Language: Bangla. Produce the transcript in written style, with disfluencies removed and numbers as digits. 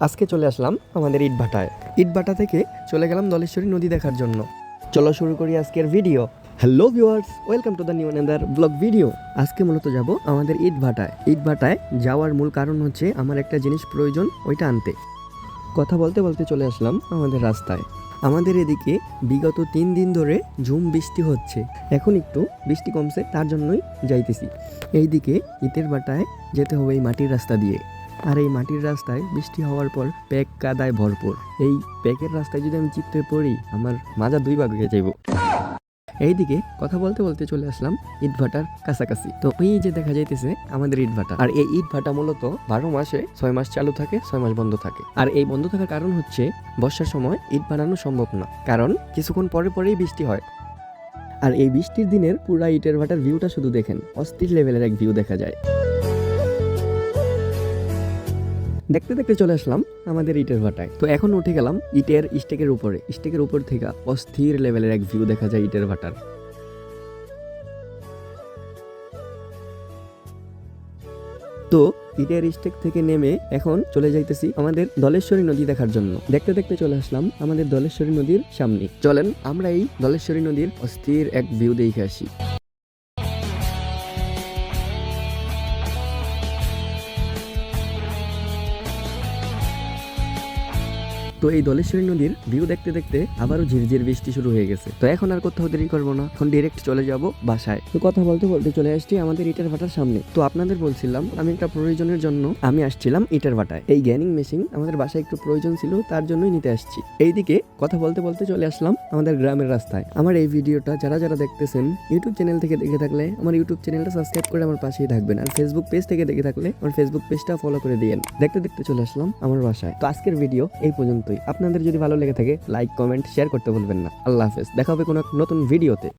আজকে চলে আসলাম আমাদের ইটভাটায়। ইটভাটা থেকে চলে গেলাম ধলেশ্বরী নদী দেখার জন্য। চলো শুরু করি আজকের video. Hello viewers, welcome to the new another blog video. আজকে মূলত যাব আমাদের ইটভাটায়। ইটভাটায় যাওয়ার মূল কারণ হচ্ছে আমার একটা জিনিস প্রয়োজন, ওইটা আনতে। কথা বলতে বলতে চলে আসলাম আমাদের রাস্তায়। আমাদের এদিকে বিগত 3 দিন ধরে ঝুম বৃষ্টি হচ্ছে, এখন একটু বৃষ্টি কমছে, তার জন্যই যাইতেছি। এইদিকে ইটের ভাটায় যেতে হবে এই মাটির রাস্তা দিয়ে। আর এই মাটির রাস্তায় বৃষ্টি হওয়ার পর প্যাক কাদায় ভরপুর। এই প্যাকের রাস্তায় যদি আমি চিত্তে পড়ি, আমার মাজা 2 ভাগ হয়ে যাইব। এইদিকে কথা বলতে বলতে চলে আসলাম ইটভাটার কাছাকাছি। তো ওই যে দেখা যাইতেছে আমাদের ইটভাটা। আর এই ইটভাটা মূলত 12 মাসে 6 মাস চালু থাকে, 6 মাস বন্ধ থাকে। আর এই বন্ধ থাকার কারণ হচ্ছে বর্ষার সময় ইট বানানো সম্ভব না, কারণ কিছুক্ষণ পরে পরেই বৃষ্টি হয়। আর এই বৃষ্টির দিনের পুরা ইটের ভাটার ভিউটা শুধু দেখেন, অস্থির লেভেলের এক ভিউ দেখা যায়। দেখতে দেখতে চলে আসলাম আমাদের ইটের ভাটায়। তো এখন উঠে গেলাম ইটের স্টেকের উপরে। স্টেকের উপর থেকে অস্থির লেভেলের এক ভিউ দেখা যায় ইটের ভাটার। তো ইটের স্টেক থেকে নেমে এখন চলে যাইতেছি আমাদের ধলেশ্বরী নদী দেখার জন্য। দেখতে দেখতে চলে আসলাম আমাদের ধলেশ্বরী নদীর সামনে। চলেন আমরা এই ধলেশ্বরী নদীর অস্থির এক ভিউ দেখে আসি। তো এই ধলেশ্বরী নদীর ভিউ দেখতে দেখতে আবারও ঝিরঝির বৃষ্টি শুরু হয়ে গেছে। তো এখন আর কোথাও দেরি করবো না, এখন ডিরেক্ট চলে যাব বাসায়। তো কথা বলতে বলতে চলে আসছি আমাদের ইটের ভাটার সামনে। তো আপনাদের বলছিলাম আমি একটা প্রয়োজনের জন্য আমি আসছিলাম ইটের ভাটায়। এই গ্যানিং মেশিন আমাদের বাসায় একটু প্রয়োজন ছিল, তার জন্যই নিতে আসছি। এইদিকে কথা বলতে বলতে চলে আসলাম আমাদের গ্রামের রাস্তায়। আমার এই ভিডিওটা যারা যারা দেখতেছেন ইউটিউব চ্যানেল থেকে দেখে থাকলে আমার ইউটিউব চ্যানেলটা সাবস্ক্রাইব করে আমার পাশেই থাকবেন। আর ফেসবুক পেজ থেকে দেখে থাকলে আমার ফেসবুক পেজটা ফলো করে দিয়েন। দেখতে দেখতে চলে আসলাম আমার বাসায়। তো আজকের ভিডিও এই পর্যন্তই। আপনাদের যদি ভালো লেগে থাকে লাইক, কমেন্ট, শেয়ার করতে ভুলবেন না। আল্লাহ হাফেজ, দেখা হবে কোনো নতুন ভিডিওতে।